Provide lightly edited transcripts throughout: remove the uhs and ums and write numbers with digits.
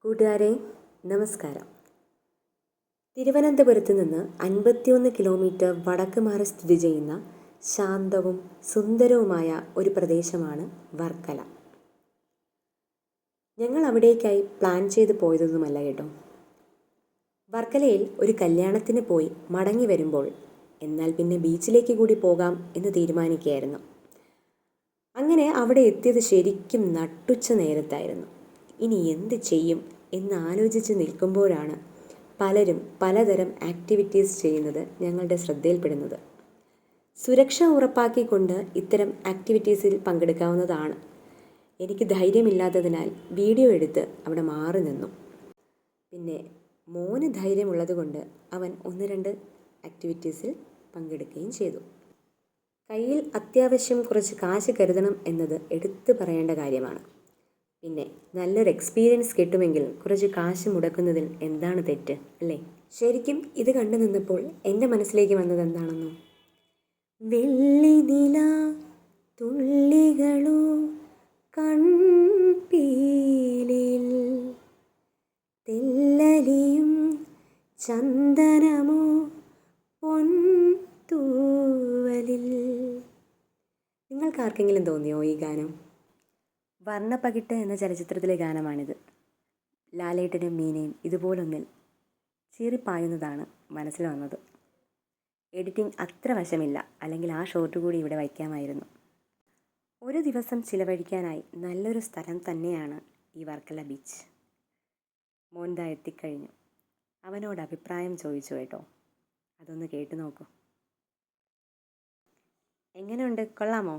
കൂട്ടുകാരെ നമസ്കാരം. തിരുവനന്തപുരത്ത് നിന്ന് 51 കിലോമീറ്റർ വടക്ക് മാറി സ്ഥിതി ചെയ്യുന്ന ശാന്തവും സുന്ദരവുമായ ഒരു പ്രദേശമാണ് വർക്കല. ഞങ്ങൾ അവിടേക്കായി പ്ലാൻ ചെയ്ത് പോയതൊന്നുമല്ല കേട്ടോ. വർക്കലയിൽ ഒരു കല്യാണത്തിന് പോയി മടങ്ങി വരുമ്പോൾ എന്നാൽ പിന്നെ ബീച്ചിലേക്ക് കൂടി പോകാം എന്ന് തീരുമാനിക്കുകയായിരുന്നു. അങ്ങനെ അവിടെ എത്തിയത് ശരിക്കും നട്ടുച്ച നേരത്തായിരുന്നു. ഇനി എന്ത് ചെയ്യും എന്ന് ആലോചിച്ച് നിൽക്കുമ്പോഴാണ് പലരും പലതരം ആക്ടിവിറ്റീസ് ചെയ്യുന്നത് ഞങ്ങളുടെ ശ്രദ്ധയിൽപ്പെടുന്നത്. സുരക്ഷ ഉറപ്പാക്കിക്കൊണ്ട് ഇത്തരം ആക്ടിവിറ്റീസിൽ പങ്കെടുക്കാവുന്നതാണ്. എനിക്ക് ധൈര്യമില്ലാത്തതിനാൽ വീഡിയോ എടുത്ത് അവിടെ മാറി നിന്നു. പിന്നെ മോന് ധൈര്യമുള്ളത് കൊണ്ട് അവൻ 1-2 ആക്ടിവിറ്റീസിൽ പങ്കെടുക്കുകയും ചെയ്തു. കയ്യിൽ അത്യാവശ്യം കുറച്ച് കാശ് കരുതണം എന്നത് എടുത്തു പറയേണ്ട കാര്യമാണ്. പിന്നെ നല്ലൊരു എക്സ്പീരിയൻസ് കിട്ടുമെങ്കിൽ കുറച്ച് കാശ് മുടക്കുന്നതിൽ എന്താണ് തെറ്റ് അല്ലേ? ശരിക്കും ഇത് കണ്ടു നിന്നപ്പോൾ എൻ്റെ മനസ്സിലേക്ക് വന്നത് എന്താണെന്നോ, വെള്ളി നില തുള്ളികളോ കൺപീലിൽ തെല്ലലിയും ചന്ദനമോ പൊൻതൂവലിൽ. നിങ്ങൾക്ക് ആർക്കെങ്കിലും തോന്നിയോ ഈ ഗാനം? വർണ്ണപ്പകിട്ട് എന്ന ചലച്ചിത്രത്തിലെ ഗാനമാണിത്. ലാലേട്ടനും മീനയും ഇതുപോലൊന്നിൽ ചീറിപ്പായുന്നതാണ് മനസ്സിൽ വന്നത്. എഡിറ്റിംഗ് അത്ര വശമില്ല, അല്ലെങ്കിൽ ആ ഷോട്ട് കൂടി ഇവിടെ വയ്ക്കാമായിരുന്നു. ഒരു ദിവസം ചിലവഴിക്കാനായി നല്ലൊരു സ്ഥലം തന്നെയാണ് ഈ വർക്കല ബീച്ച്. മോൻദാ എത്തിക്കഴിഞ്ഞു. അവനോട് അഭിപ്രായം ചോദിച്ചു കേട്ടോ. അതൊന്ന് കേട്ടു നോക്കൂ. എങ്ങനെയുണ്ട്? കൊള്ളാമോ?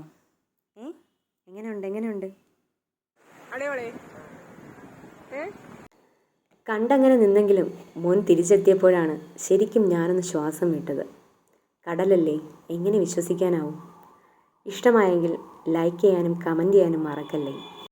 എങ്ങനെയുണ്ട്? കണ്ടങ്ങനെ നിന്നെങ്കിലും മോൻ തിരിച്ചെത്തിയപ്പോഴാണ് ശരിക്കും ഞാനൊന്ന് ശ്വാസം വിട്ടത്. കടലല്ലേ, എങ്ങനെ വിശ്വസിക്കാനാവും? ഇഷ്ടമായെങ്കിൽ ലൈക്ക് ചെയ്യാനും കമൻറ്റ് ചെയ്യാനും മറക്കല്ലേ.